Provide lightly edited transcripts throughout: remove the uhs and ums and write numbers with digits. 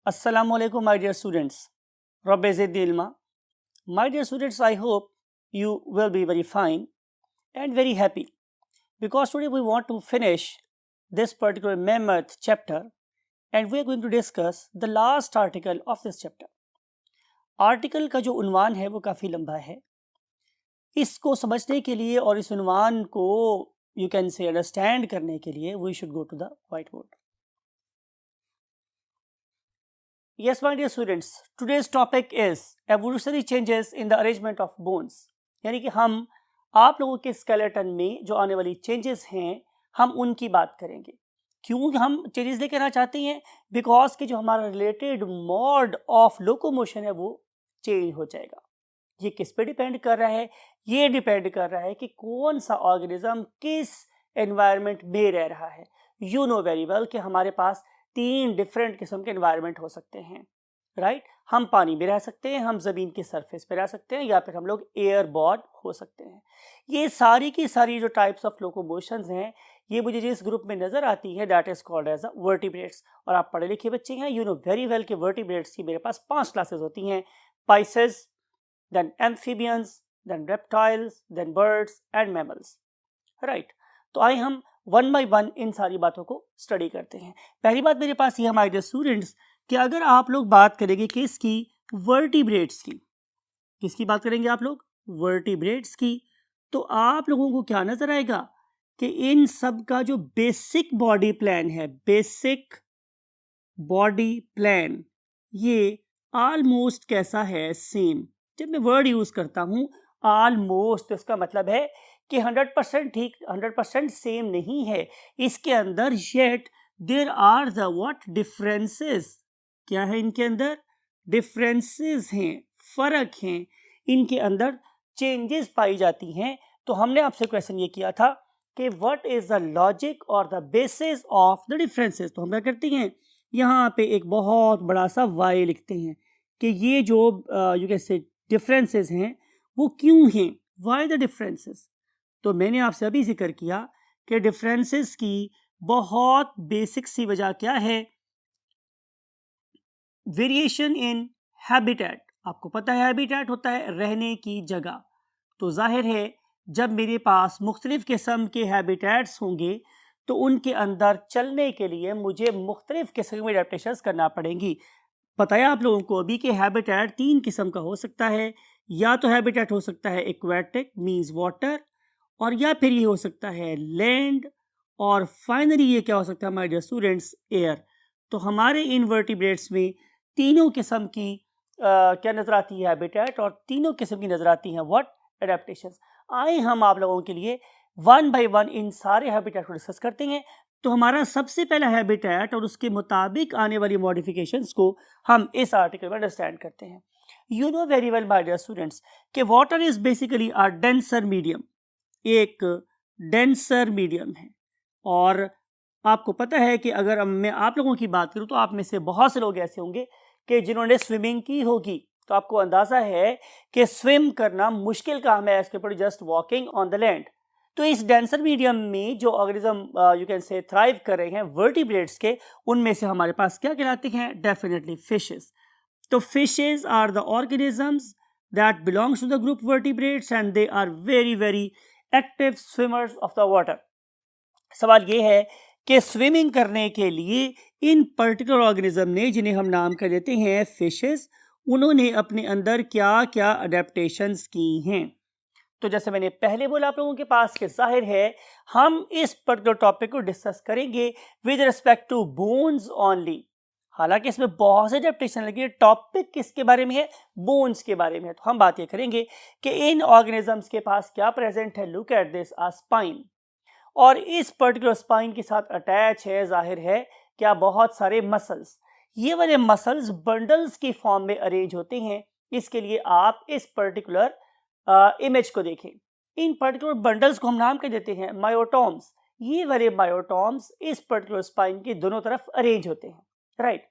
Assalamu alaikum, my dear students. Rabbi Zid Ilma. My dear students, I hope you will be very fine and very happy because today we want to finish this particular mammoth chapter and we are going to discuss the last article of this chapter. Article का जो उन्वान है वो काफ़ी लंबा है. इसको समझने के लिए और इस उन्वान को यू कैन से अंडरस्टैंड करने के लिए we should go to the white board. Yes, my dear students, today's topic is evolutionary changes in the arrangement of bones. यानी कि हम आप लोगों के स्केलेटन में जो आने वाली चेंजेस हैं हम उनकी बात करेंगे. क्यों हम चेंजेस लेकर आना चाहते हैं? बिकॉज कि जो हमारा रिलेटेड मोड ऑफ लोकोमोशन है वो चेंज हो जाएगा. ये किस पे डिपेंड कर रहा है? ये डिपेंड कर रहा है कि कौन सा ऑर्गेनिज्म किस एनवायरनमेंट में रह रहा है. यू नो वेरी वेल कि हमारे पास 3 डिफरेंट किस्म के एनवायरनमेंट हो सकते हैं, राइट? हम पानी में रह सकते हैं, हम ज़मीन के सरफेस पे रह सकते हैं, या फिर हम लोग एयरबॉर्न हो सकते हैं. ये सारी की सारी जो टाइप्स ऑफ लोकोमोशंस हैं ये मुझे जिस ग्रुप में नज़र आती है that is called as a vertebrates. और आप पढ़े लिखे बच्चे हैं, यू नो वेरी वेल कि वर्टिब्रेट्स की मेरे पास 5 क्लासेस होती हैं: pisces, then amphibians, then reptiles, then birds and mammals, right? तो आइए हम वन बाय वन इन सारी बातों को स्टडी करते हैं. पहली बात मेरे पास ये है माय डियर स्टूडेंट्स कि अगर आप लोग बात करेंगे किसकी? वर्टिब्रेट्स की. किसकी बात करेंगे आप लोग? वर्टिब्रेट्स की. तो आप लोगों को क्या नजर आएगा कि इन सब का जो बेसिक बॉडी प्लान है, बेसिक बॉडी प्लान, ये ऑलमोस्ट कैसा है? सेम. जब मैं वर्ड यूज करता हूं ऑलमोस्ट तो इसका मतलब है कि 100% ठीक 100% सेम नहीं है. इसके अंदर yet there are the what differences. क्या है इनके अंदर? डिफरेंसेस हैं, फर्क हैं, इनके अंदर चेंजेस पाई जाती हैं. तो हमने आपसे क्वेश्चन ये किया था कि व्हाट इज द लॉजिक और the basis of the differences. तो हम क्या करते हैं, यहाँ पे एक बहुत बड़ा सा वाई लिखते हैं कि ये जो यू कैन से डिफरेंसेस हैं वो क्यों हैं, व्हाई द डिफरेंसेस. तो मैंने आपसे अभी जिक्र किया कि डिफरेंसेस की बहुत बेसिक सी वजह क्या है? Variation in habitat. आपको पता है हैबिटेट होता है रहने की जगह. तो जाहिर है जब मेरे पास मुख्तलिफ किस्म के हैबिटेट्स होंगे तो उनके अंदर चलने के लिए मुझे मुख्तलिफ किस्म की एडेप्टेशंस करना पड़ेंगी. बताया आप लोगों को अभी कि हैबिटेट 3 किस्म का हो सकता है. या तो हैबिटेट हो सकता है एक्वेटिक मींस वाटर, और या फिर ये हो सकता है लैंड, और फाइनली ये क्या हो सकता है माय डियर स्टूडेंट्स? एयर. तो हमारे इनवर्टिब्रेट्स में तीनों किस्म की क्या नजर आती है? हैबिटेट. और तीनों किस्म की नजर आती हैं व्हाट? एडेप्टेशंस. आए हम आप लोगों के लिए वन बाय वन इन सारे हैबिटेट को डिस्कस करते हैं. तो हमारा सबसे पहला हैबिटेट और उसके मुताबिक आने वाली मॉडिफिकेशंस को हम इस आर्टिकल में अंडरस्टैंड करते हैं. You know very well my dear students कि water is basically a denser medium. एक डेंसर मीडियम है. और आपको पता है कि अगर मैं आप लोगों की बात करूं तो आप में से बहुत से लोग ऐसे होंगे कि जिन्होंने स्विमिंग की होगी. तो आपको अंदाजा है कि स्विम करना मुश्किल काम है as compare to just walking on the land. तो इस डेंसर मीडियम में जो organism you can say thrive कर रहे हैं वर्टिब्रेट्स के, उनमें से हमारे पास क्या कहलाते हैं? Definitely fishes. तो fishes are the organisms that belongs to the group vertebrates and they are very very active swimmers of the water. सवाल ये है कि स्विमिंग करने के लिए इन पर्टिकुलर ऑर्गेनिज्म ने, जिन्हें हम नाम कर देते हैं फिशेस, उन्होंने अपने अंदर क्या क्या अडेप्टेशंस की हैं. तो जैसे मैंने पहले बोला आप लोगों के पास कि जाहिर है हम इस पर्टिकुलर टॉपिक को डिस्कस करेंगे with respect to bones only. हालांकि इसमें बहुत से एडेप्टेशन लगी. टॉपिक किसके बारे में है? बोन्स के बारे में है. तो हम बात ये करेंगे कि इन ऑर्गेनिजम्स के पास क्या प्रेजेंट है. Look at this, a spine. और इस पर्टिकुलर स्पाइन के साथ अटैच है जाहिर है क्या? बहुत सारे मसल्स. ये वाले मसल्स बंडल्स की फॉर्म में अरेंज होते हैं. इसके लिए आप इस पर्टिकुलर इमेज को देखें. इन पर्टिकुलर बंडल्स को हम नाम कर देते हैं मायोटॉम्स. ये वाले मायोटॉम्स इस पर्टिकुलर स्पाइन की दोनों तरफ अरेंज होते हैं, राइट?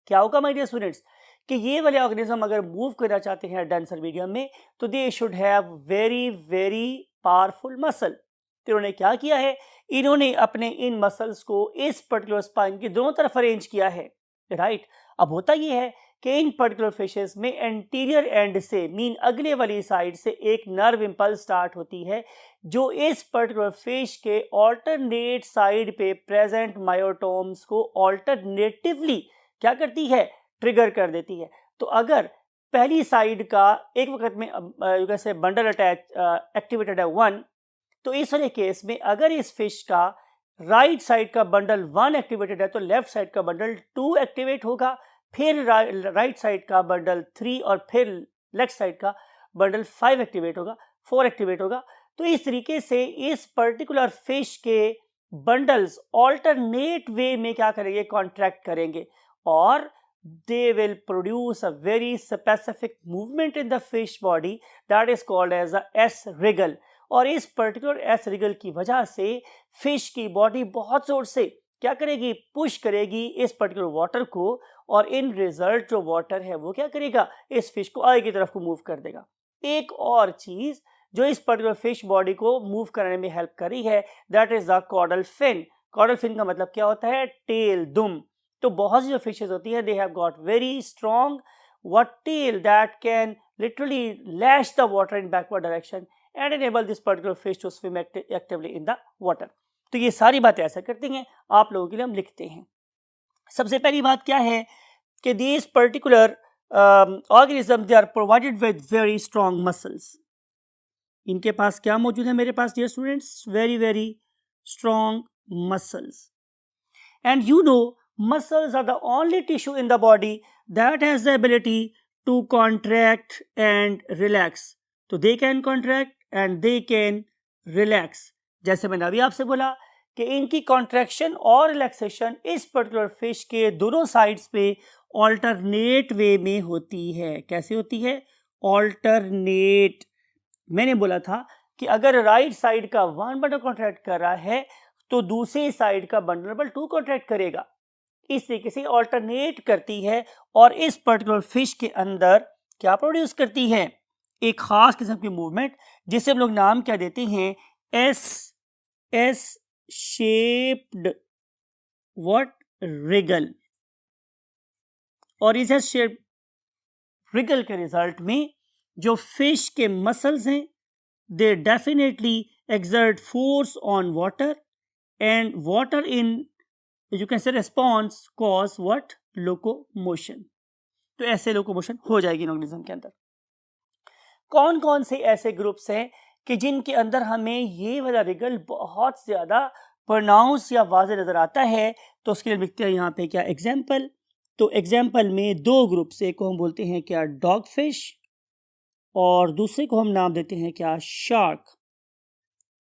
क्या होगा माय डियर स्टूडेंट्स कि ये वाले ऑर्गेनिज्म अगर मूव करना चाहते हैं डेंसर मीडियम में तो they should have very very powerful muscle. तो इन्होंने क्या किया है? इन्होंने अपने इन मसल्स को इस पर्टिकुलर स्पाइन की दोनों तरफ अरेंज किया है. राइट। अब होता ये है कि इन पर्टिकुलर फिशेस में एंटीरियर एंड से मीन अगले वाली साइड से एक नर्व इंपल्स स्टार्ट होती है जो इस पर्टिकुलर फिश के ऑल्टरनेट साइड पे प्रेजेंट मायोटोम्स को ऑल्टरनेटिवली क्या करती है, ट्रिगर कर देती है। तो अगर पहली साइड का एक वक्त में जैसे बंडल अटैच एक्टिवेटेड है 1, तो इस वाले केस में अगर इस फिश का राइट साइड का बंडल 1 एक्टिवेटेड है तो लेफ्ट साइड का बंडल 2 एक्टिवेट होगा, फिर राइट साइड का बंडल 3 और फिर लेफ्ट साइड का बंडल 5 एक्टिवेट होगा, 4 एक्टिवेट होगा। तो इस तरीके से इस पर्टिकुलर फिश के बंडल्स ऑल्टरनेट वे में क्या करेंगे, कॉन्ट्रैक्ट करेंगे और they will produce a very specific movement in the fish body that is called as a S wriggle। और इस पर्टिकुलर एस रिगल की वजह से फिश की बॉडी बहुत जोर से क्या करेगी, पुश करेगी इस पर्टिकुलर वाटर को, और इन रिजल्ट जो वाटर है वो क्या करेगा, इस फिश को आगे की तरफ को मूव कर देगा। एक और चीज जो इस पर्टिकुलर फिश बॉडी को मूव करने में हेल्प करी है that is the caudal fin. Caudal fin का मतलब क्या होता है, टेल, दुम। तो बहुत सी जो फिशेज होती है दे have got very strong what tail that can literally lash the water in backward direction and enable this particular fish to swim actively in the water। तो ये सारी बातें ऐसा करती हैं, आप लोगों के लिए हम लिखते हैं। सबसे पहली बात क्या है कि these particular organisms they are provided with very strong muscles। इनके पास क्या मौजूद है मेरे पास dear students, very very strong muscles। And you know muscles are the only tissue in the body that has the ability to contract and relax। तो they can contract and they can relax। जैसे मैंने अभी आपसे बोला कि इनकी contraction और relaxation इस पर्टिकुलर फिश के दोनों साइड्स पे ऑल्टरनेट वे में होती है। कैसे होती है, ऑल्टरनेट। मैंने बोला था कि अगर राइट साइड का वन बंडल कॉन्ट्रैक्ट कर रहा है तो दूसरी साइड का बंडल नंबर 2 कॉन्ट्रैक्ट करेगा। इस तरीके से ऑल्टरनेट करती है और इस पर्टिकुलर फिश के अंदर क्या प्रोड्यूस करती है, एक खास किस्म की मूवमेंट जिसे हम लोग नाम क्या देते हैं, एस शेप्ड व्हाट, रिगल। और इस एस शेप्ड रिगल के रिजल्ट में जो फिश के मसल्स हैं they definitely exert force on water and water in you can say response cause what, locomotion। तो ऐसे लोकोमोशन हो जाएगी ऑर्गेनिज्म के अंदर। कौन कौन से ऐसे ग्रुप्स हैं कि जिनके अंदर हमें ये वाला रिगल बहुत ज्यादा प्रोनाउंस या वाज़े नजर आता है, तो उसके लिए लिखते हैं यहाँ पे क्या एग्जाम्पल। तो एग्जाम्पल में दो ग्रुप्स, एक को हम बोलते हैं क्या डॉग फिश और दूसरे को हम नाम देते हैं क्या शार्क।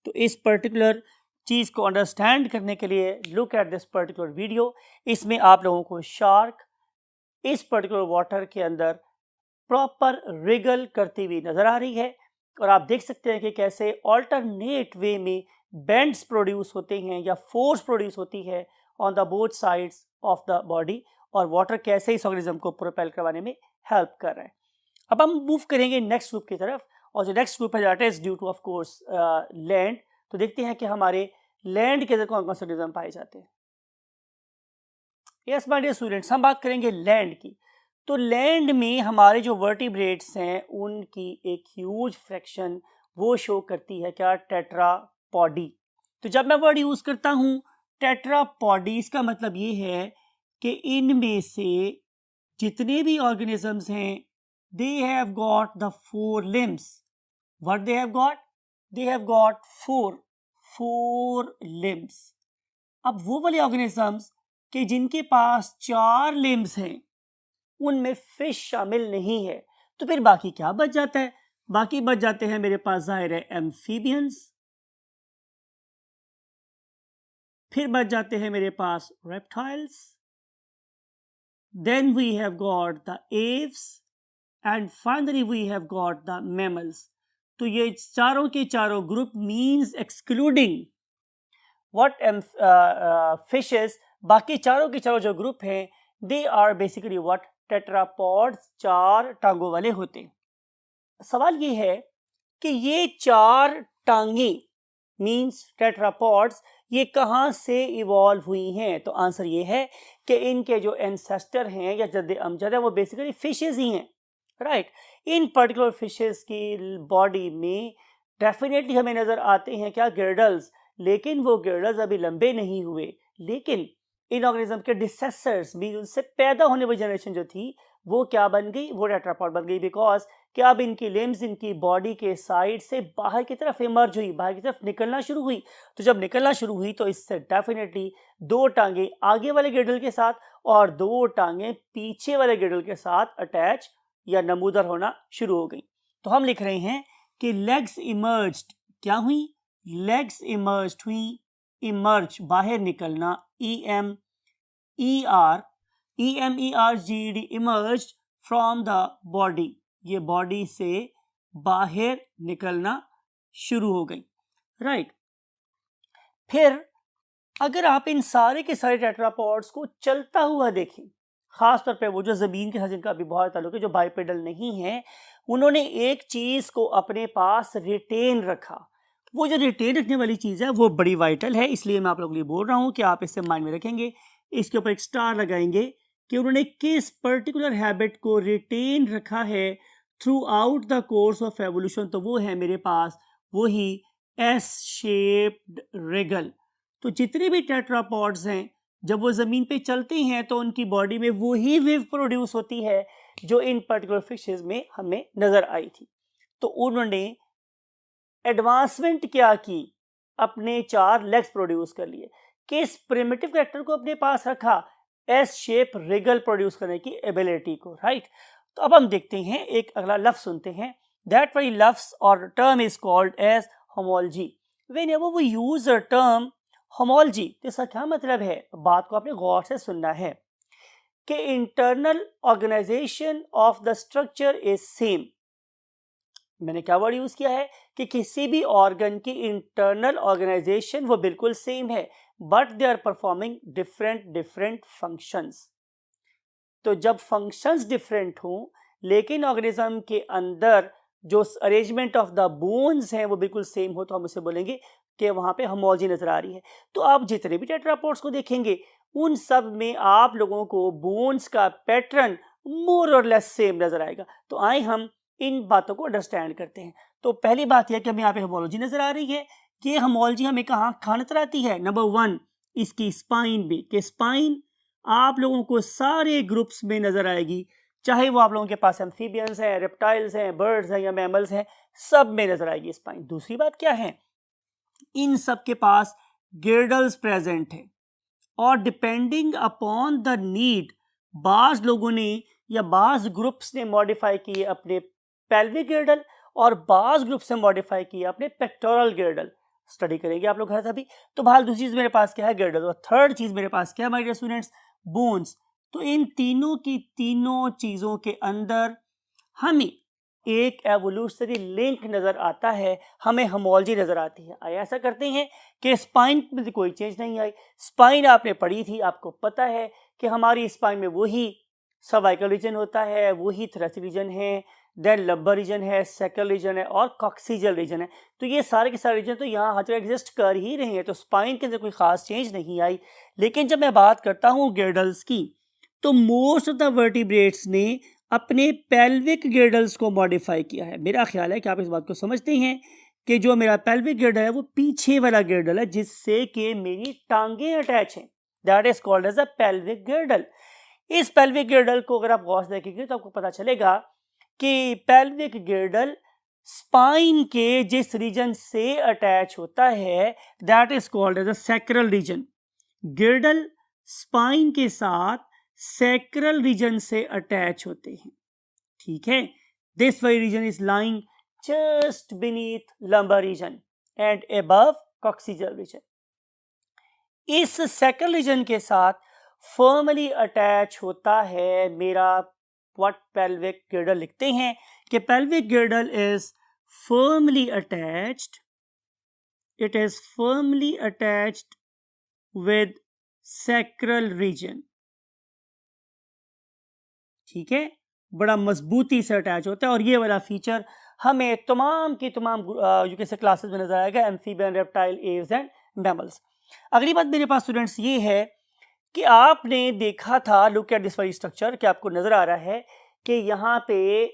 तो इस पर्टिकुलर चीज को अंडरस्टैंड करने के लिए look at this particular video. इसमें आप लोगों को शार्क इस पर्टिकुलर वाटर के अंदर प्रॉपर रिगल करती हुई नजर आ रही है और आप देख सकते हैं कि कैसे ऑल्टरनेट वे में बेंड्स प्रोड्यूस होते हैं या फोर्स प्रोड्यूस होती है on the both sides of the body और वाटर कैसे इस ऑर्गेनिज्म को प्रोपेल करवाने में हेल्प कर रहा है। अब हम मूव करेंगे नेक्स्ट ग्रुप की तरफ और जो नेक्स्ट ग्रुप है that is due two of course land. तो देखते हैं कि हमारे लैंड के अंदर कौन कौन से ऑर्गेनिज्म पाए जाते हैं। यस माय डियर स्टूडेंट्स, हम बात करेंगे लैंड की। तो लैंड में हमारे जो वर्टिब्रेट्स हैं उनकी एक ह्यूज फ्रैक्शन वो शो करती है क्या, टेट्रापॉडी। तो जब मैं वर्ड यूज करता हूं टेट्रापॉडी, इसका मतलब ये है कि इनमें से जितने भी ऑर्गेनिजम्स हैं they have got the 4 limbs। what they have got, they have got 4 limbs। अब वो वाले ऑर्गेनिजम्स कि जिनके पास 4 लिम्स हैं उनमें फिश शामिल नहीं है, तो फिर बाकी क्या बच जाता है, बाकी बच जाते हैं मेरे पास जाहिर है एम्फीबियंस, फिर बच जाते हैं मेरे पास reptiles, then we have got the aves and finally we have got the mammals। तो ये चारों के चारों group means excluding what fishes, बाकी चारों के चारों जो ग्रुप हैं they are basically what, tetrapods, 4 टांगों वाले होते हैं। सवाल ये है कि ये 4 टांगे मीन्स टेट्रापॉड्स ये कहाँ से इवॉल्व हुई हैं? तो आंसर ये है कि इनके जो एंसेस्टर हैं या जद्द अमजद है वो बेसिकली फिशेस ही हैं, राइट। इन पर्टिकुलर फिशेस की बॉडी में डेफिनेटली हमें नज़र आते हैं क्या, गिर्डल्स, लेकिन वो गिर्डल्स अभी लंबे नहीं हुए। लेकिन इन ऑर्गेनिज्म के डिसेसर्स भी, उनसे पैदा होने वाली जनरेशन जो थी वो क्या बन गई, वो टेट्रापॉड बन गई, बिकॉज कि अब इनकी लिम्स इनकी बॉडी के साइड से बाहर की तरफ इमर्ज हुई, बाहर की तरफ निकलना शुरू हुई। तो जब निकलना शुरू हुई तो इससे डेफिनेटली दो टांगे आगे वाले गिर्डल के साथ और दो टांगे पीछे वाले गिर्डल के साथ अटैच या नमूदर होना शुरू हो गई। तो हम लिख रहे हैं कि लेग्स इमर्ज्ड, क्या हुई, लेग्स इमर्ज्ड हुई, इमर्ज बाहर निकलना, EMERGED emerged from the body, ये बॉडी से बाहर निकलना शुरू हो गई, राइट। फिर अगर आप इन सारे के सारे टेट्रापॉड्स को चलता हुआ देखें, खासतौर पे वो जो ज़मीन के साथ जिनका अभी बहुत ताल्लुक है, जो बाइपेडल नहीं है, उन्होंने एक चीज़ को अपने पास रिटेन रखा। वो जो रिटेन रखने वाली चीज़ है वो बड़ी वाइटल है, इसलिए मैं आप लोगों के लिए बोल रहा हूँ कि आप इसे माइंड में रखेंगे, इसके ऊपर एक स्टार लगाएंगे कि उन्होंने किस पर्टिकुलर हैबिट को रिटेन रखा है through out the course of evolution. तो वो है मेरे पास वही एस शेप्ड रिगल। तो जितने भी टेट्रापॉड्स हैं जब वो ज़मीन पे चलते हैं तो उनकी बॉडी में वही वेव प्रोड्यूस होती है जो इन पर्टिकुलर फिशेस में हमें नज़र आई थी। तो उन्होंने एडवांसमेंट क्या की, अपने 4 लेग्स प्रोड्यूस कर लिए, किस प्रिमिटिव कैरेक्टर को अपने पास रखा, एस शेप रिगल प्रोड्यूस करने की एबिलिटी को, राइट। तो अब हम देखते हैं, एक अगला लफ्ज सुनते हैं, दैट वेरी लफ्ज और term is called as homology. Whenever we use a term homology, इसका क्या मतलब है, बात को आपने गौर से सुनना है कि internal organisation of the structure is same. मैंने क्या वर्ड यूज किया है कि किसी भी ऑर्गन की इंटरनल ऑर्गेनाइजेशन वो बिल्कुल सेम है, but they are performing different functions. तो जब फंक्शंस डिफरेंट हों लेकिन ऑर्गेनिज्म के अंदर जो अरेंजमेंट ऑफ द बोन्स हैं वो बिल्कुल सेम हो, तो हम उसे बोलेंगे कि वहाँ पे होमोलॉजी नजर आ रही है। तो आप जितने भी टेट्रापॉड्स को देखेंगे उन सब में आप लोगों को बोन्स का पैटर्न मोर और लेस सेम नजर आएगा। तो आए हम इन बातों को अंडरस्टैंड करते हैं। तो पहली बात यह कि हमें यहाँ पे होमोलॉजी नजर आ रही है। ये होमोलॉजी हमें कहाँ नजर आती है, नंबर 1 इसकी स्पाइन में, कि स्पाइन आप लोगों को सारे ग्रुप्स में नजर आएगी, चाहे वो आप लोगों के पास एम्फीबियंस हैं, रेप्टाइल्स हैं, बर्ड्स हैं या मैमल्स हैं, सब में नजर आएगी स्पाइन। दूसरी बात क्या है, इन सब के पास गिर्डल्स प्रेजेंट है और डिपेंडिंग अपॉन द नीड बाज लोगों ने या बाज ग्रुप्स ने मॉडिफाई किए अपने पेल्विक गिर्डल और बाज ग्रुप से मॉडिफाई किए अपने पेक्टोरल गिर्डल। स्टडी करेंगे आप लोग घर अभी। तो बहाल दूसरी चीज मेरे पास क्या है, गिर्डल। और थर्ड चीज मेरे पास क्या है माय डियर स्टूडेंट्स, बोन्स। तो इन तीनों की तीनों चीजों के अंदर हमें एक एवोल्यूशनरी लिंक नजर आता है, हमें होमोलॉजी नजर आती है। आइए ऐसा करते हैं कि स्पाइन में कोई चेंज नहीं आई। स्पाइन आपने पढ़ी थी, आपको पता है कि हमारी स्पाइन में वही सर्वाइकल रीजन होता है, वही थोरेसिक रीजन है, देन लंबर रीजन है, सैक्रल रीजन है और कॉक्सिजल रीजन है। तो ये सारे के सारे रीजन तो यहाँ हर जगह एग्जिस्ट कर ही रहे हैं, तो स्पाइन के अंदर कोई खास चेंज नहीं आई। लेकिन जब मैं बात करता हूँ गिर्डल्स की, तो मोस्ट ऑफ द वर्टिब्रेट्स ने अपने पेल्विक गिर्डल्स को मॉडिफाई किया है। मेरा ख्याल है कि आप इस बात को समझते हैं कि जो मेरा पेल्विक गिर्डल है वो पीछे वाला गिर्डल है जिससे कि मेरी टांगे अटैच हैं, that is called as a pelvic girdle. इस पेल्विक गिर्डल को अगर आप गौर से देखेंगे तो आपको पता चलेगा कि पेल्विक गिर्डल स्पाइन के जिस रीजन से अटैच होता है that is called as a sacral region. Girdle spine के साथ सैक्रल रीजन से अटैच होते हैं, ठीक है। This very region is lying just beneath lumbar region and above coccygeal region. इस सैक्रल रीजन के साथ फर्मली अटैच होता है मेरा व्हाट पेल्विक गिर्डल। लिखते हैं कि pelvic girdle is firmly attached, it is firmly attached with sacral region, ठीक है, बड़ा मजबूती से अटैच होता है। और ये वाला फीचर हमें तमाम की तमाम यूके क्लासेस में नजर आएगा, amphibian, reptile, Aves and mammals. अगली बात मेरे पास स्टूडेंट्स ये है कि आपने देखा था, look at this very structure, कि आपको नजर आ रहा है कि यहाँ पे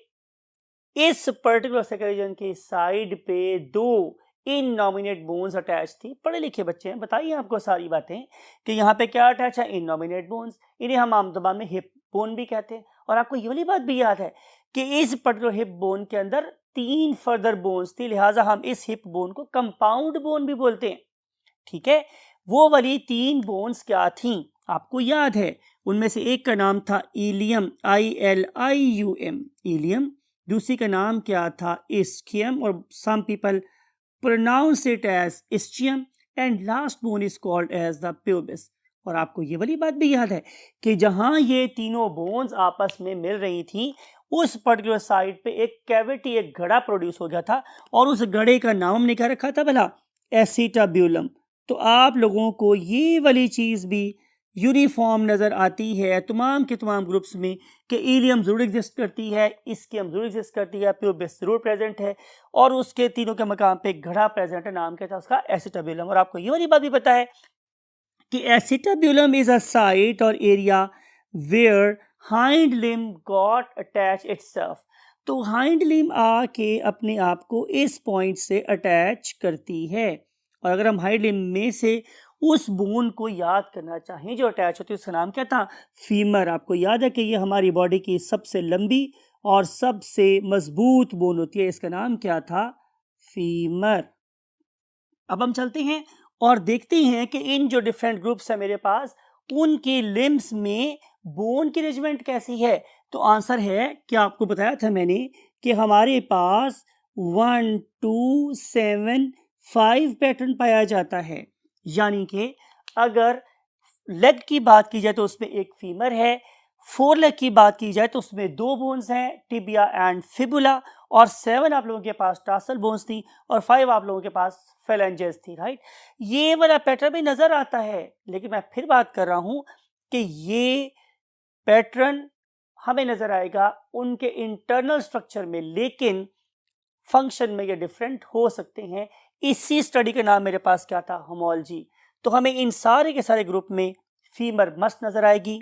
इस पर्टिकुलर सेक्रेजन के साइड पे दो इननॉमिनेट बोन्स अटैच थी। पढ़े लिखे बच्चे हैं, बताइए आपको सारी बातें कि यहाँ पे क्या अटैच है, इननॉमिनेट बोन्स। इन्हें हम आम ज़बान में हिप बोन भी कहते हैं। और आपको ये वाली बात भी याद है कि इस पर्टिकुलर हिप बोन के अंदर 3 फर्दर बोन्स थी, लिहाजा हम इस हिप बोन को कंपाउंड बोन भी बोलते हैं। ठीक है, वो वाली 3 बोन्स क्या थी आपको याद है? उनमें से एक का नाम था इलियम, ILIUM, इलियम। दूसरी का नाम क्या था, इस्कियम, और some people pronounce it as ischium, and last bone is called as the pubis. और आपको ये वाली बात भी याद है कि जहां ये तीनों बोन्स आपस में मिल रही थी, उस पर्टिकुलर साइड पे एक कैविटी, एक घड़ा प्रोड्यूस हो गया था, और उस घड़े का नाम हमने क्या रखा था भला, एसिटाब्यूलम। तो आप लोगों को ये वाली चीज़ भी यूनिफॉर्म नज़र आती है तमाम के तमाम ग्रुप्स में कि इलियम ज़रूर एग्जिस्ट करती है, इस्कियम ज़रूर एग्जिस्ट करती है, प्यूबिस ज़रूर प्रेजेंट है, और उसके तीनों के मकाम पे घड़ा प्रेजेंट है, नाम क्या था उसका, एसिटाब्यूलम। और आपको ये वाली बात भी पता है कि एसिटाब्यूलम इज अ साइट और area where hind limb got attach itself. तो हाइंड लिम्ब आके अपने आप को इस पॉइंट से अटैच करती है। और अगर हम हाइंड लिम्ब में से उस बोन को याद करना चाहें जो अटैच होती है, उसका नाम क्या था, फीमर। आपको याद है कि ये हमारी बॉडी की सबसे लंबी और सबसे मजबूत बोन होती है, इसका नाम क्या था, फीमर। अब हम चलते हैं और देखते हैं कि इन जो डिफरेंट ग्रुप्स है मेरे पास, उनकी लिम्स में बोन की अरेंजमेंट कैसी है। तो आंसर है, क्या आपको बताया था मैंने कि हमारे पास 1 2 7 5 पैटर्न पाया जाता है। यानी कि अगर लेग की बात की जाए तो उसमें एक फीमर है, 4 लेग की बात की जाए तो उसमें 2 बोन्स हैं, टिबिया एंड फिबुला, और 7 आप लोगों के पास टार्सल बोन्स थी, और 5 आप लोगों के पास फेलेंजेस थी, राइट। ये वाला पैटर्न भी नजर आता है, लेकिन मैं फिर बात कर रहा हूं कि ये पैटर्न हमें नजर आएगा उनके इंटरनल स्ट्रक्चर में, लेकिन फंक्शन में ये डिफरेंट हो सकते हैं। इसी स्टडी का नाम मेरे पास क्या था, होमोलॉजी। तो हमें इन सारे के सारे ग्रुप में फीमर मस्त नजर आएगी,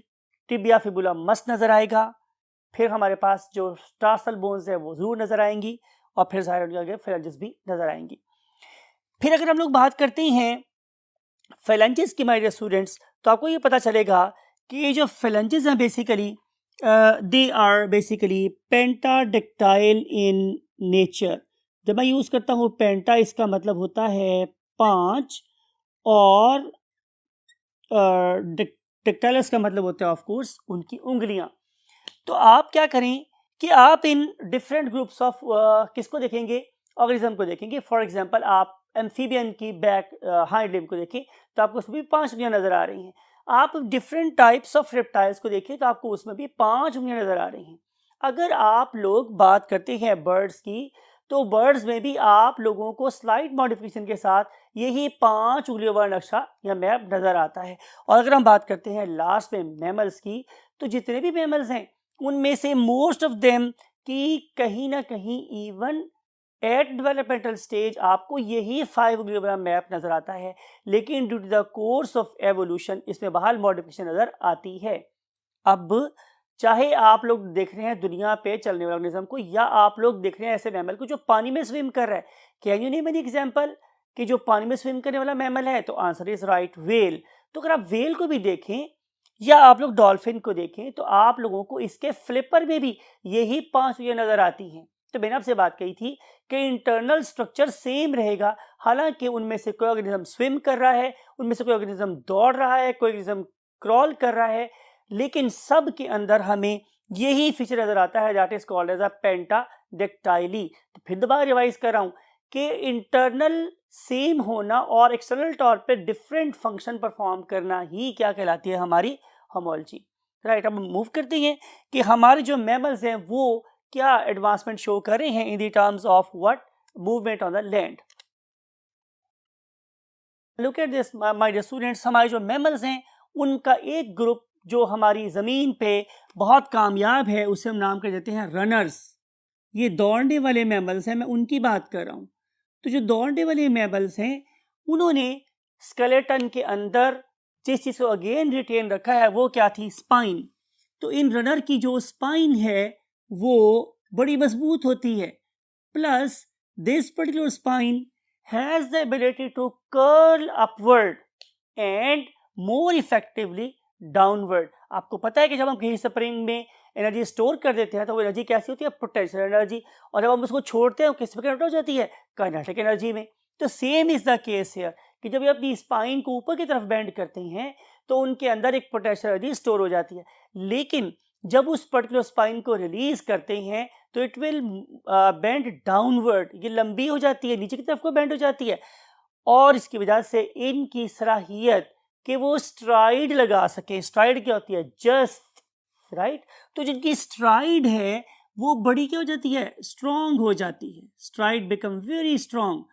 टिबिया फिबुला मस्त नजर आएगा, फिर हमारे पास जो टार्सल बोन्स है वो जरूर नजर आएंगी, और फिर जाहिर फेलेंजेस भी नजर आएंगी। फिर अगर हम लोग बात करते हैं फेलेंजेस की, माय डियर स्टूडेंट्स, तो आपको ये पता चलेगा कि ये जो फेलेंजेस हैं basically they are basically pentadactyl in nature. जब मैं यूज़ करता हूँ पेंटा, इसका मतलब होता है 5, और डेक्टाइलस का मतलब होता है ऑफ कोर्स उनकी उंगलियां। तो आप क्या करें कि आप इन डिफरेंट ग्रुप्स ऑफ किसको देखेंगे, ऑर्गेनिज्म को देखेंगे। फॉर एग्जांपल आप एम्फीबियन की बैक हाइंड लिम्ब को देखें तो आपको उसमें भी 5 उंगलियां नजर आ रही हैं। आप डिफरेंट टाइप्स ऑफ रेप्टाइल्स को देखें तो आपको उसमें भी 5 उंगलियां नजर आ रही हैं। अगर आप लोग बात करते हैं बर्ड्स की, तो बर्ड्स में भी आप लोगों को स्लाइट मॉडिफिकेशन के साथ यही 5 उंगलियों वाला नक्शा या मैप नजर आता है। और अगर हम बात करते हैं लास्ट में मैमल्स की, तो जितने भी मैमल्स हैं उनमें से मोस्ट ऑफ देम की कहीं ना कहीं इवन एट डेवलपमेंटल स्टेज आपको यही 5 उंगलियों वाला मैप नजर आता है, लेकिन due to the course of evolution इसमें बहाल मॉडिफिकेशन नजर आती है। अब चाहे आप लोग देख रहे हैं दुनिया पे चलने वाले ऑर्गेनिज्म को, या आप लोग देख रहे हैं ऐसे मैमल को जो पानी में स्विम कर रहा है, can you name any example कि जो पानी में स्विम करने वाला मैमल है? तो आंसर इज राइट, वेल। तो अगर आप वेल को भी देखें या आप लोग डॉल्फिन को देखें तो आप लोगों को इसके फ्लिपर में भी यही 5 चीजें नजर आती हैं। तो मैंने आपसे बात कही थी कि इंटरनल स्ट्रक्चर सेम रहेगा, हालांकि उनमें से कोई ऑर्गेनिज्म स्विम कर रहा है, उनमें से कोई ऑर्गेनिज्म दौड़ रहा है, कोई ऑर्गेनिज्म क्रॉल कर रहा है, लेकिन सब के अंदर हमें यही फीचर नजर आता है, that is called as a pentadactyly. तो फिर दोबारा रिवाइज कर रहा हूं कि इंटरनल सेम होना और एक्सटर्नल तौर पे डिफरेंट फंक्शन परफॉर्म करना ही क्या कहलाती है, हमारी होमोलॉजी, राइट। अब मूव करते हैं कि हमारे जो मैमल्स हैं वो क्या एडवांसमेंट शो कर रहे हैं in the terms of what, movement on the land. Look at this my dear students, हमारे जो मैमल्स हैं उनका एक ग्रुप जो हमारी ज़मीन पे बहुत कामयाब है उसे हम नाम कर देते हैं रनर्स। ये दौड़ने वाले मैमल्स हैं, मैं उनकी बात कर रहा हूँ। तो जो दौड़ने वाले मैमल्स हैं उन्होंने स्केलेटन के अंदर जिस चीज को अगेन रिटेन रखा है वो क्या थी? स्पाइन। तो इन रनर की जो स्पाइन है वो बड़ी मजबूत होती है, plus this particular spine has the ability to curl upward and more effectively downward. आपको पता है कि जब हम कहीं स्प्रिंग में एनर्जी स्टोर कर देते हैं तो वो एनर्जी कैसी होती है? Potential energy. और जब हम उसको छोड़ते हैं किस में कन्वर्ट हो जाती है? काइनेटिक एनर्जी में। तो same is the case here कि जब ये अपनी स्पाइन को ऊपर की तरफ बेंड करते हैं तो उनके अंदर एक पोटेंशियल एनर्जी स्टोर हो जाती है, लेकिन जब उस पर्टिकुलर स्पाइन को रिलीज करते हैं तो इट विल बेंड डाउनवर्ड, ये लंबी हो जाती है, नीचे की तरफ को बेंड हो जाती है, और इसकी वजह से इनकी सलाहियत कि वो स्ट्राइड लगा सके। स्ट्राइड क्या होती है? Just right. तो जिनकी स्ट्राइड है वो बड़ी क्या हो जाती है? स्ट्रॉन्ग हो जाती है। STRIDE become very strong.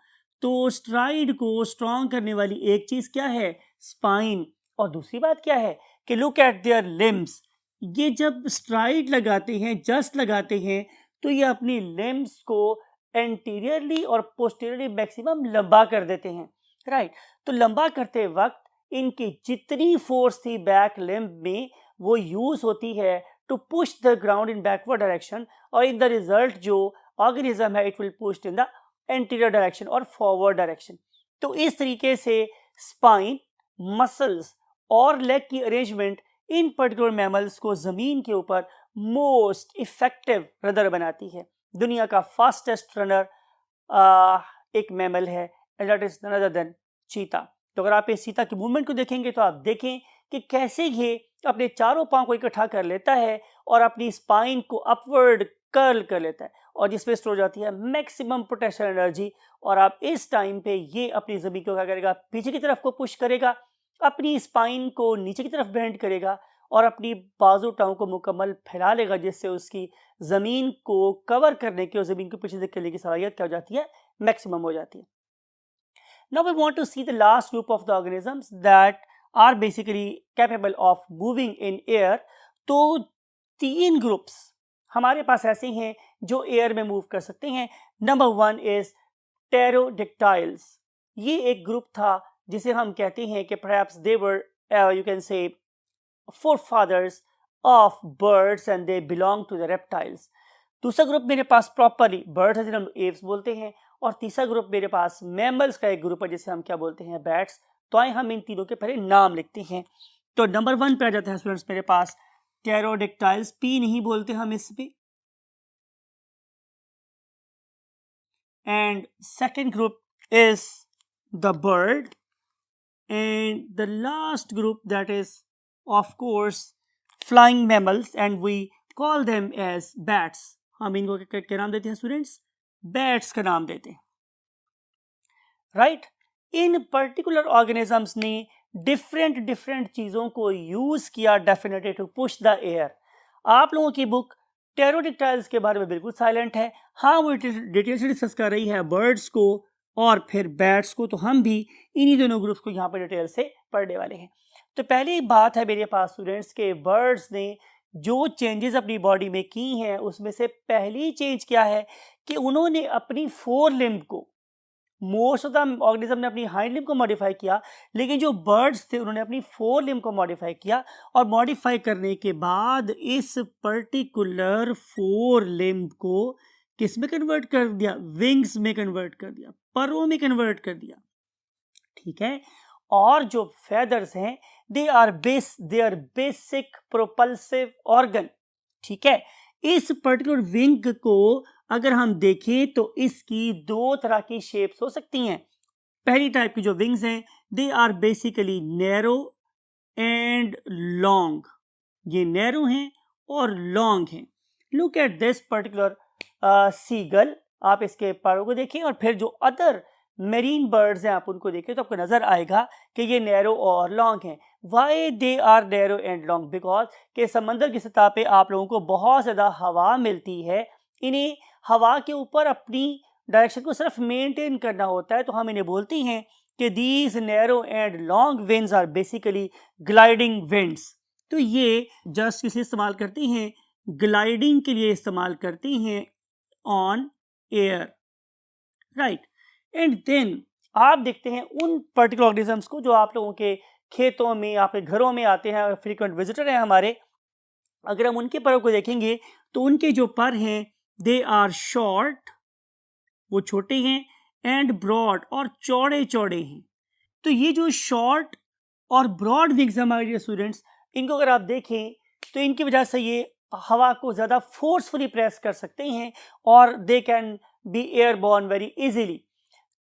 तो स्ट्राइड को स्ट्रॉन्ग करने वाली एक चीज क्या है? स्पाइन। और दूसरी बात क्या है कि लुक एट देयर लिम्स। ये जब स्ट्राइड लगाते हैं, जस्ट लगाते हैं, तो ये अपनी लिम्स को एंटीरियरली और पोस्टीरियरली मैक्सिमम लंबा कर देते हैं, राइट। तो लंबा करते वक्त इनकी जितनी फोर्स थी बैक लिम्ब में वो यूज होती है to push the ground in backward direction, और इन द रिजल्ट जो ऑर्गेनिज्म है it will push in the anterior direction और फॉरवर्ड डायरेक्शन। तो इस तरीके से स्पाइन, मसल्स और लेग की अरेंजमेंट इन पर्टिकुलर मैमल्स को जमीन के ऊपर मोस्ट इफेक्टिव रनर बनाती है। दुनिया का फास्टेस्ट रनर एक मैमल है, and that is none other than cheetah. तो अगर आप इस चीता की मूवमेंट को देखेंगे तो आप देखें कि कैसे ये अपने चारों पांव को इकट्ठा कर लेता है और अपनी स्पाइन को अपवर्ड कर्ल कर लेता है, और जिसमें स्टोर हो जाती है मैक्सिमम पोटेंशियल एनर्जी। और आप इस टाइम पे ये अपनी जमीन को क्या करेगा? पीछे की तरफ को पुश करेगा, अपनी स्पाइन को नीचे की तरफ बेंड करेगा और अपनी बाजू टांग को मुकम्मल फैला लेगा, जिससे उसकी जमीन को कवर करने की और जमीन को पीछे से करने की सलाहियत क्या हो जाती है? मैक्सिमम हो जाती है। Now we want to see the last group of the organisms that are basically capable of moving in air. तो 3 ग्रुप्स हमारे पास ऐसे हैं जो एयर में मूव कर सकते हैं। Number 1 is pterodactyls. ये एक ग्रुप था जिसे हम कहते हैं कि perhaps they were you can say forefathers of birds and they belong to the reptiles. दूसरा ग्रुप मेरे पास प्रॉपरली बर्ड्स है जिन्हें हम एव्स बोलते हैं, और तीसरा ग्रुप मेरे पास मैमल्स का एक ग्रुप है जिसे हम क्या बोलते हैं? बैट्स। तो आए हम इन तीनों के पहले नाम लिखते हैं। तो नंबर 1 पे आ जाता है स्टूडेंट्स मेरे पास टेरोडिक्टाइल्स, पी नहीं बोलते हम इस पे। And second group is the bird, and the last group that is of course flying mammals, and we call them as bats. हम इनको क्या नाम देते हैं स्टूडेंट्स? बैट्स का नाम देते हैं, राइट। इन पर्टिकुलर ऑर्गेनिजम्स ने डिफरेंट चीजों को यूज किया definitely to push the air. आप लोगों की बुक टेरोडिक्टाइल्स के बारे में बिल्कुल साइलेंट है। हाँ, वो डिटेल से डिस्कस कर रही है बर्ड्स को और फिर बैट्स को, तो हम भी इन्हीं दोनों ग्रुप्स को यहाँ पर डिटेल से पढ़ने वाले हैं। तो पहली बात है मेरे पास स्टूडेंट्स के बर्ड्स ने जो चेंजेस अपनी बॉडी में की हैं उसमें से पहली चेंज क्या है कि उन्होंने अपनी फोर लिम्ब को, मोस्ट ऑफ द ऑर्गेनिज्म ने अपनी हाइंड लिम्ब को मॉडिफाई किया, लेकिन जो बर्ड्स थे उन्होंने अपनी फोर लिम्ब को मॉडिफाई किया, और मॉडिफाई करने के बाद इस पर्टिकुलर फोर लिम्ब को किस में कन्वर्ट कर दिया? विंग्स में कन्वर्ट कर दिया, परों में कन्वर्ट कर दिया, ठीक है। और जो फेदर्स हैं they are basic propulsive organ, ठीक है। इस पर्टिकुलर विंग को अगर हम देखें तो इसकी 2 तरह की शेप्स हो सकती हैं। पहली टाइप की जो विंग्स हैं they are basically narrow and long, ये नैरो हैं और लॉन्ग हैं। Look at this particular seagull, आप इसके पैरों को देखें और फिर जो अदर मेरीन बर्ड्स हैं आप उनको देखें तो आपको नजर आएगा कि ये नैरो और लॉन्ग हैं। Why they are narrow and long? Because के समंदर की सतह पे आप लोगों को बहुत ज़्यादा हवा मिलती है, इन्हें हवा के ऊपर अपनी डायरेक्शन को सिर्फ मेंटेन करना होता है, तो हम इन्हें बोलते हैं कि these narrow and long winds are basically gliding winds. तो ये जस्ट किसे इस्तेमाल करते हैं? ग्लाइडिंग के लिए इस्तेमाल करते हैं on air, right. And then आप देखते हैं उन पर्टिकुलर ऑर्गेनिजम्स को जो आप लोगों के खेतों में, आपके घरों में आते हैं, फ्रीक्वेंट विजिटर हैं हमारे, अगर हम उनके परों को देखेंगे तो उनके जो पर हैं दे आर शॉर्ट, वो छोटे हैं, एंड ब्रॉड, और चौड़े चौड़े हैं। तो ये जो शॉर्ट और ब्रॉड विंग्स हमारे स्टूडेंट्स, इनको अगर आप देखें तो इनकी वजह से ये हवा को ज़्यादा फोर्सफुली प्रेस कर सकते हैं और they can be airborne very easily.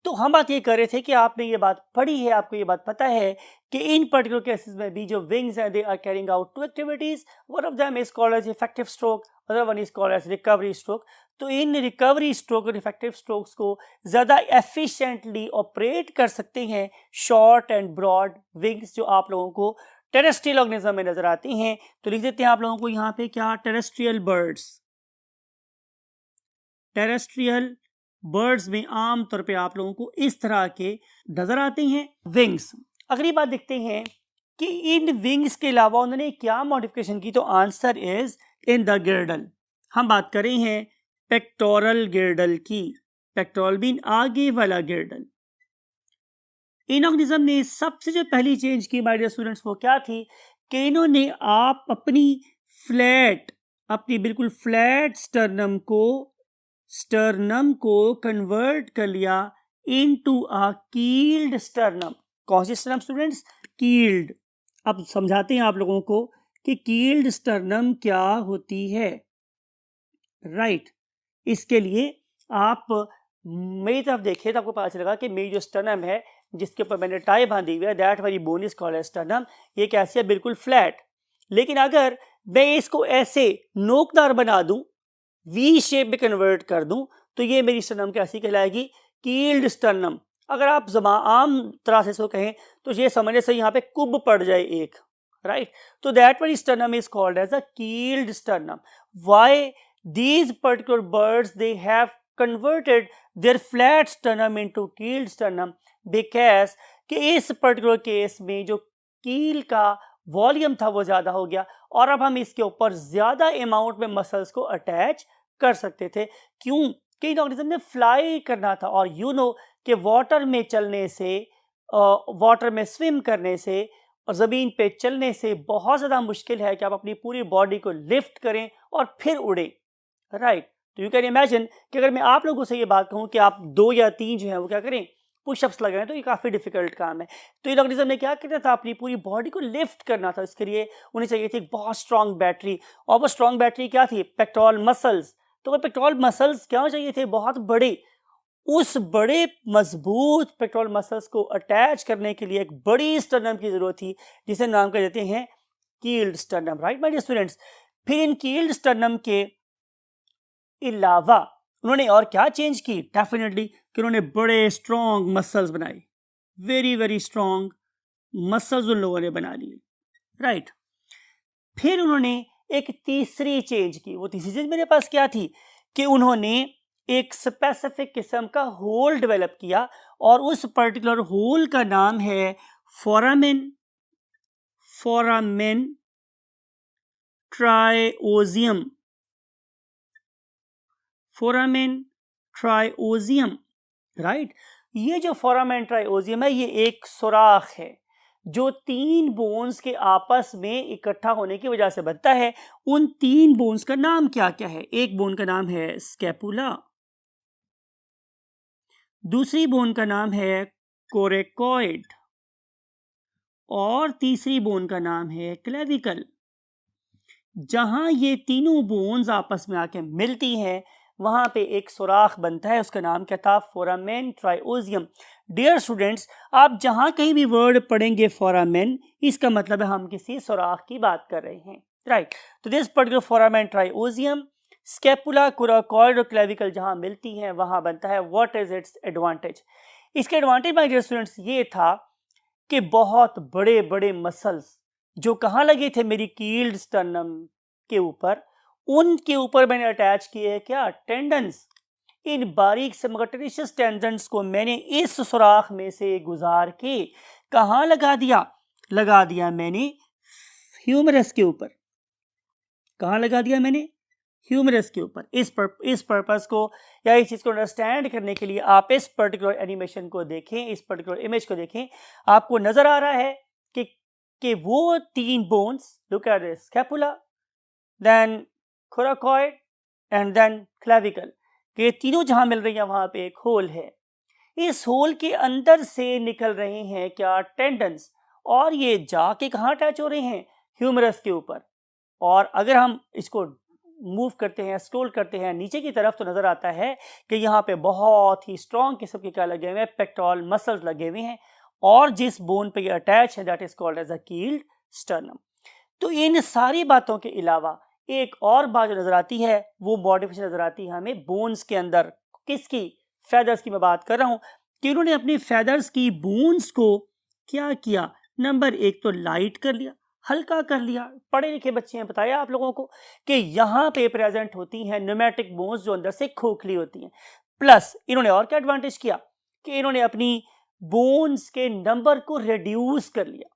तो हम बात ये कर रहे थे कि आपने ये बात पढ़ी है, आपको ये बात पता है कि इन पर्टिकुलर केसेस में भी जो विंग्स हैं they are carrying out two activities, one of them is called as effective stroke, other one is called as recovery stroke. तो इन रिकवरी स्ट्रोक और इफेक्टिव स्ट्रोक्स को ज़्यादा एफिशिएंटली ऑपरेट कर सकते हैं शॉर्ट एंड ब्रॉड विंग्स जो आप लोगों को टेरेस्ट्रियल ऑर्गेनिज्म में नजर आती हैं। तो लिख देते हैं आप लोगों को यहाँ पे क्या, टेरेस्ट्रियल बर्ड्स। टेरेस्ट्रियल बर्ड्स में आमतौर पे आप लोगों को इस तरह के नजर आते हैं विंग्स। अगली बात देखते हैं कि इन विंग्स के अलावा उन्होंने क्या मॉडिफिकेशन की, तो आंसर इज इन द गिर्डल। हम बात कर रहे हैं पेक्टोरल गिर्डल की, पेक्टोरल मीन आगे वाला गिर्डल। इन ऑर्गेनिज्म ने सबसे जो पहली चेंज की माय डियर स्टूडेंट्स वो क्या थी कि इन्होंने आप अपनी बिल्कुल फ्लैट स्टर्नम को कन्वर्ट कर लिया इनटू अ कील्ड स्टर्नम। कौन सी स्टर्नम स्टूडेंट्स, कील्ड। अब समझाते हैं आप लोगों को कि कील्ड स्टर्नम क्या होती है। राइट, इसके लिए आप मेरी तरफ देखें तो आपको पता चलेगा कि मेरी जो स्टर्नम है जिसके ऊपर मैंने टाई बांधी हुई है, that very bone is called as sternum. ये कैसी है, बिल्कुल फ्लैट। लेकिन अगर मैं इसको ऐसे नोकदार बना दूं, वी शेप में कन्वर्ट कर दूं, तो ये मेरी स्टर्नम कैसी कहलाएगी, कील्ड स्टर्नम। अगर आप आम तरह से इसको कहें तो ये समझने से यहाँ पे कुब पड़ जाए एक, राइट। तो that very sternum is called as a keeled sternum. Why these particular birds they have converted their flat sternum into keeled sternum, because कि इस पर्टिकुलर केस में जो कील का वॉल्यूम था वो ज़्यादा हो गया और अब हम इसके ऊपर ज़्यादा अमाउंट में मसल्स को अटैच कर सकते थे। क्यों कि इन ऑर्गेनिज्म ने फ्लाई करना था, और यू नो कि वाटर में चलने से, वाटर में स्विम करने से और ज़मीन पे चलने से बहुत ज़्यादा मुश्किल है कि आप अपनी पूरी बॉडी को लिफ्ट करें और फिर उड़ें, राइट। तो यू कैन इमेजिन कि अगर मैं आप लोगों से ये बात कहूँ कि आप 2 या 3 जो है वो क्या करें, पुशअप्स लगाएं, तो ये काफ़ी डिफिकल्ट काम है। तो इन ऑर्गेनिज्म ने क्या करना था, अपनी पूरी बॉडी को लिफ्ट करना था। इसके लिए उन्हें चाहिए थी एक बहुत स्ट्रॉन्ग बैटरी, और वो स्ट्रॉन्ग बैटरी क्या थी, पेक्टोरल मसल्स। तो वो पेक्टोरल मसल्स क्या चाहिए थे, बहुत बड़े। उस बड़े मजबूत पेक्टोरल मसल्स को अटैच करने के लिए एक बड़ी स्टर्नम की जरूरत थी, जिसे नाम कर देते हैं keeled sternum, right my dear students. फिर इन कील्ड स्टर्नम के अलावा उन्होंने और क्या चेंज की, डेफिनेटली कि उन्होंने बड़े स्ट्रॉन्ग मसल्स बनाए, वेरी वेरी स्ट्रॉन्ग मसल्स उन लोगों ने बना लिए, राइट। फिर उन्होंने एक तीसरी चेंज की। वो तीसरी चेंज मेरे पास क्या थी कि उन्होंने एक स्पेसिफिक किस्म का होल डेवलप किया, और उस पर्टिकुलर होल का नाम है फोरामेन ट्राइओजियम, फोरामेन ट्राइओजियम, राइट। ये जो फोरामेन ट्राइओजियम है ये एक सुराख है जो 3 बोन्स के आपस में इकट्ठा होने की वजह से बनता है। उन 3 बोन्स का नाम क्या क्या है, एक बोन का नाम है स्कैपुला, दूसरी बोन का नाम है कोरेकॉइड, और तीसरी बोन का नाम है क्लेविकल। जहां ये तीनों बोन्स आपस में आके मिलती हैं वहां पे एक सुराख बनता है, उसका नाम क्या था, फोरामेन ट्राइओजियम। डियर स्टूडेंट्स, आप जहां कहीं भी वर्ड पढ़ेंगे फोरामेन, इसका मतलब है हम किसी सुराख की बात कर रहे हैं, राइट। तो this particular foramen triosseum, scapula, coracoid और क्लेविकल जहां मिलती हैं वहां बनता है। What is its advantage? इसके एडवांटेज माय डियर स्टूडेंट्स ये था कि बहुत बड़े बड़े मसल्स जो कहाँ लगे थे, मेरी कील्ड स्टर्नम के ऊपर, उनके ऊपर मैंने अटैच किए क्या, टेंडन्स। इन बारीक से मगर टेनिशियस टेंडन्स को मैंने इस सुराख में से गुजार के कहाँ लगा दिया मैंने ह्यूमरस के ऊपर। कहाँ लगा दिया मैंने, ह्यूमरस के ऊपर। इस पर्पस को या इस चीज़ को अंडरस्टैंड करने के लिए आप इस पर्टिकुलर एनिमेशन को देखें, इस पर्टिकुलर इमेज को देखें। आपको नजर आ रहा है कि वो 3 बोन्स, look at this, scapula, then coracoid and then clavicle, ये तीनों जहां मिल रही है वहां पे एक होल है। इस होल के अंदर से निकल रहे हैं क्या, टेंडन्स, और ये जाके कहाँ अटैच हो रहे हैं, ह्यूमरस के ऊपर। और अगर हम इसको मूव करते हैं, स्क्रॉल करते हैं नीचे की तरफ, तो नजर आता है कि यहाँ पे बहुत ही स्ट्रॉन्ग किस्म के क्या लगे हुए हैं, पेक्टोरल मसल्स लगे हुए हैं, और जिस बोन पे ये अटैच है that is called as a keeled sternum. तो इन सारी बातों के अलावा एक और बात जो नजर आती है वो मॉडिफिकेशन नजर आती है हमें बोन्स के अंदर। किसकी, फेदर्स की मैं बात कर रहा हूं कि उन्होंने अपनी फेदर्स की बोन्स को क्या किया, नंबर 1 तो लाइट कर लिया, हल्का कर लिया। पढ़े लिखे बच्चे हैं, बताया आप लोगों को कि यहाँ पे प्रेजेंट होती हैं न्यूमेटिक बोन्स जो अंदर से खोखली होती हैं। प्लस इन्होंने और क्या एडवांटेज किया कि इन्होंने अपनी बोन्स के नंबर को रिड्यूस कर लिया।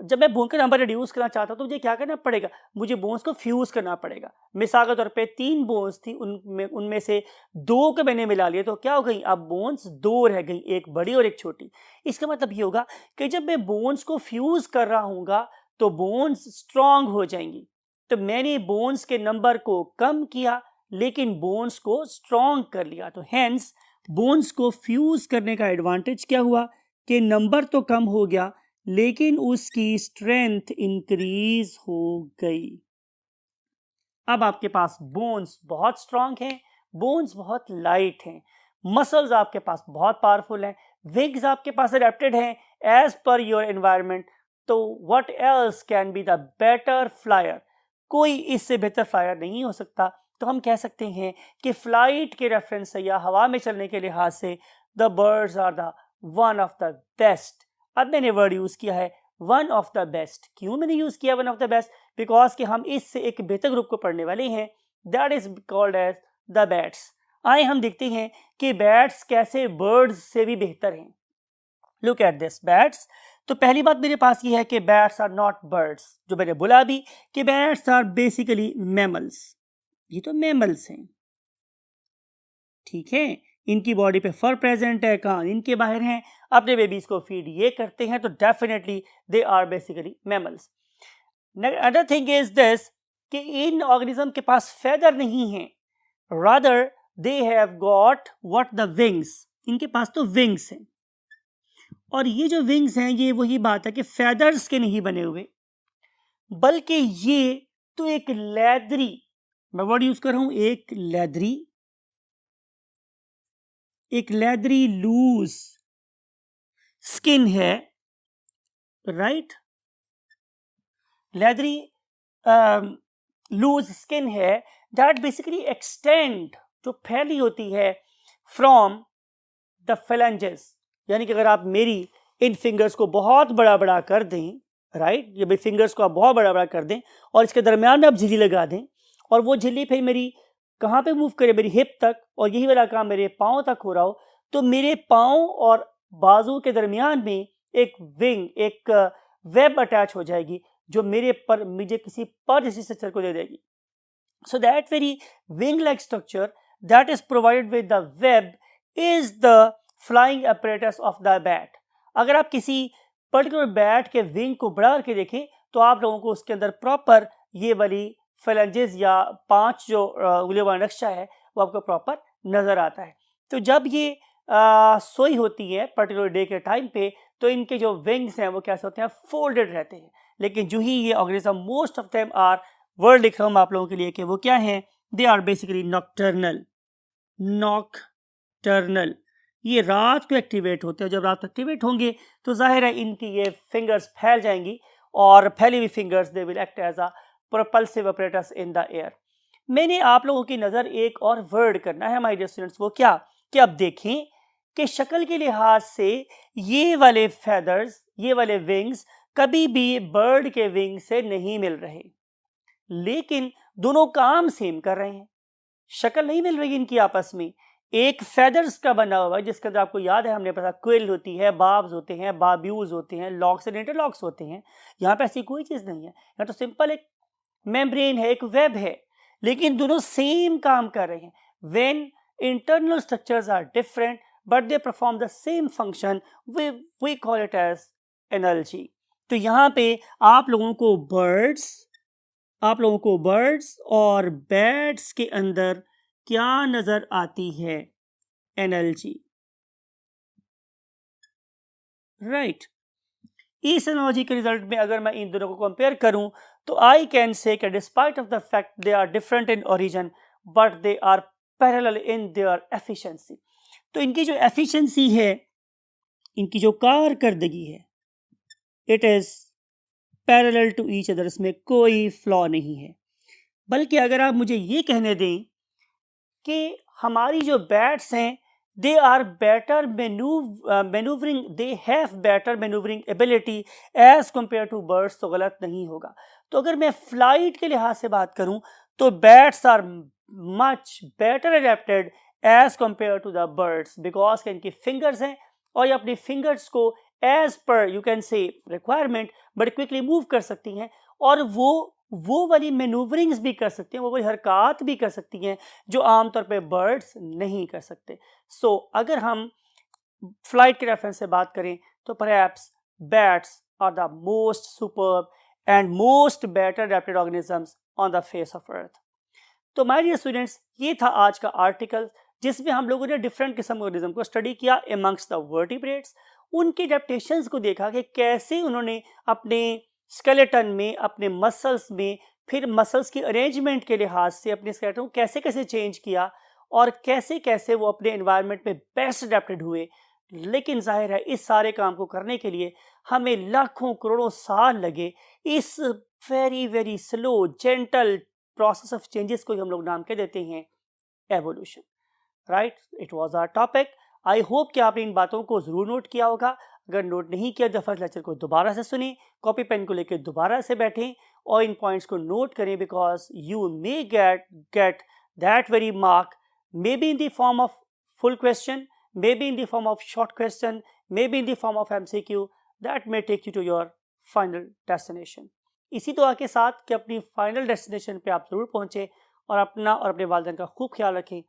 जब मैं बोन का नंबर रिड्यूस करना चाहता हूं तो मुझे क्या करना पड़ेगा, मुझे बोन्स को फ्यूज करना पड़ेगा। मिसाल के तौर पे 3 बोन्स थी, उनमें से 2 को मैंने मिला लिया, तो क्या हो गई, अब बोन्स 2 रह गई, एक बड़ी और एक छोटी। इसका मतलब ये होगा कि जब मैं बोन्स को फ्यूज कर रहा हूँगा तो बोन्स स्ट्रांग हो जाएंगी। तो मैंने बोन्स के नंबर को कम किया लेकिन बोन्स को स्ट्रांग कर लिया। तो हेंस बोन्स को फ्यूज करने का एडवांटेज क्या हुआ कि नंबर तो कम हो गया लेकिन उसकी स्ट्रेंथ इंक्रीज हो गई। अब आपके पास बोन्स बहुत स्ट्रांग हैं, बोन्स बहुत लाइट हैं, मसल्स आपके पास बहुत पावरफुल हैं, विंग्स आपके पास अडेप्टेड हैं एज पर योर एनवायरनमेंट। तो what else can be the better flyer, कोई इससे बेहतर फ्लायर नहीं हो सकता। तो हम कह सकते हैं कि फ्लाइट के रेफरेंस से या हवा में चलने के लिहाज से the birds are the one of the best. अब मैंने वर्ड यूज किया है वन ऑफ द बेस्ट। क्यों मैंने यूज किया one of the best, because कि हम इससे एक बेहतर ग्रुप को पढ़ने वाले हैं, that is called as the bats. आए हम देखते हैं कि बैट्स कैसे बर्ड्स से भी बेहतर हैं। Look at this bats. तो पहली बात मेरे पास ये है कि बैट्स आर नॉट बर्ड्स, जो मैंने बोला अभी कि बैट्स आर बेसिकली मैमल्स। ये तो मैमल्स हैं, ठीक है, इनकी बॉडी पे फर प्रेजेंट है, कान इनके बाहर हैं, अपने बेबीज को फीड ये करते हैं, तो definitely they are basically mammals. Other thing is this कि इन ऑर्गेनिज्म के पास फेदर नहीं है, rather they have got what the wings, इनके पास तो विंग्स हैं। और ये जो विंग्स हैं ये वही बात है कि फेदर्स के नहीं बने हुए, बल्कि ये तो एक लेदरी, मैं वर्ड यूज कर रहा हूं, एक लेदरी लूज स्किन है, राइट, लेदरी लूज स्किन है दैट बेसिकली एक्सटेंड, जो फैली होती है फ्रॉम द फेलेंजेस। यानी कि अगर आप मेरी इन फिंगर्स को बहुत बड़ा बड़ा कर दें, राइट, ये भाई फिंगर्स को आप बहुत बड़ा बड़ा कर दें और इसके दरमियान में आप झिल्ली लगा दें, और वो झिल्ली फिर मेरी कहाँ पे मूव करे, मेरी हिप तक, और यही वाला काम मेरे पाँव तक हो रहा हो, तो मेरे पाँव और बाजू के दरमियान में एक विंग, एक वेब अटैच हो जाएगी जो मेरे पर मुझे किसी पर जैसी स्ट्रक्चर को दे देगी। So that very wing like structure that is provided with the web is the flying apparatus of the bat. अगर आप किसी पर्टिकुलर बैट के विंग को बढ़ा करके देखें तो आप लोगों को उसके अंदर प्रॉपर ये वाली फेलेंजेस या 5 जो उंगलियों वाला नक्शा है वो आपको प्रॉपर नजर आता है। तो जब ये सोई होती है पर्टिकुलर डे के टाइम पे, तो इनके जो विंग्स हैं वो कैसे होते हैं, फोल्डेड रहते हैं। लेकिन जो ही ये organism, most of them are, word लिख रहा हूँ आप लोगों के लिए कि वो क्या है, दे आर बेसिकली नॉकटर्नल। ये रात को एक्टिवेट होते हैं। जब रात को एक्टिवेट होंगे तो जाहिर है इनकी ये फिंगर्स फैल जाएंगी, और फैली हुई fingers they will act as a propulsive apparatus in the air. मैंने आप लोगों की नज़र एक और वर्ड करना है माय डियर स्टूडेंट्स, वो क्या कि अब देखें कि शक्ल के लिहाज से ये वाले फेदर्स, ये वाले विंग्स कभी भी बर्ड के विंग से नहीं मिल रहे, लेकिन दोनों काम सेम कर रहे हैं। शक्ल नहीं मिल रही इनकी आपस में, एक फेदर्स का बना हुआ है जिसके अंदर आपको याद है हमने पता क्विल होती है, बाब्स होते हैं, बाब्यूज होते हैं, लॉक्स एंड इंटरलॉक्स होते हैं। यहाँ पे ऐसी कोई चीज़ नहीं है, यहाँ तो सिंपल एक मेम्ब्रेन है, एक वेब है। लेकिन दोनों सेम काम कर रहे हैं. When internal structures are different but they perform the same function, we call it as analogy. तो यहाँ पे आप लोगों को बर्ड्स और बैट्स के अंदर क्या नजर आती है? Analogy, right. इस एनालॉजी के रिजल्ट में अगर मैं इन दोनों को कंपेयर करूं तो आई कैन से कि despite of the fact they are different in origin but they are parallel in their efficiency. तो इनकी जो एफिशिएंसी है, इनकी जो कारकर्दगी है, it is parallel to each other, इसमें कोई फ्लॉ नहीं है. बल्कि अगर आप मुझे ये कहने दें कि हमारी जो बैट्स हैं they are better maneuvering, they have better maneuvering ability as compared to birds, तो गलत नहीं होगा. तो अगर मैं फ्लाइट के लिहाज से बात करूं तो bats are much better adapted as compared to the birds, because के इनकी फिंगर्स हैं और ये अपनी फिंगर्स को as per you can say requirement but quickly move कर सकती हैं और वो वाली मैनूवरिंग्स भी कर सकती हैं, वो वाली हरकत भी कर सकती हैं जो आमतौर पे बर्ड्स नहीं कर सकते. सो अगर हम फ्लाइट के रेफरेंस से बात करें तो perhaps bats are the most superb and most better adapted organisms on the face of earth. तो माय डियर स्टूडेंट्स, ये था आज का आर्टिकल जिसमें हम लोगों ने डिफरेंट किस्म के ऑर्गेनिज्म को स्टडी किया एमंग्स द वर्टिब्रेट्स, उनके एडेप्टेशंस को देखा कि कैसे उन्होंने अपने स्केलेटन में, अपने मसल्स में, फिर मसल्स की अरेंजमेंट के लिहाज से अपने स्केलेटन को कैसे कैसे चेंज किया और कैसे कैसे वो अपने एनवायरनमेंट में बेस्ट अडेप्टेड हुए. लेकिन जाहिर है इस सारे काम को करने के लिए हमें लाखों करोड़ों साल लगे. इस very very slow gentle process of changes को हम लोग नाम के देते हैं evolution, right. It was our topic. I hope कि आपने इन बातों को ज़रूर नोट किया होगा. अगर नोट नहीं किया तो फर्स्ट लेक्चर को दोबारा से सुने, कॉपी पेन को लेकर दोबारा से बैठें और इन पॉइंट्स को नोट करें, because you may get that very mark, may be in the form of full question, may be in the form of short question, may be in the form of MCQ, that may take you to your final destination. इसी दुआ के साथ कि अपनी final destination पे आप ज़रूर पहुँचें और अपना और अपने वालिदैन का खूब ख्याल रखें.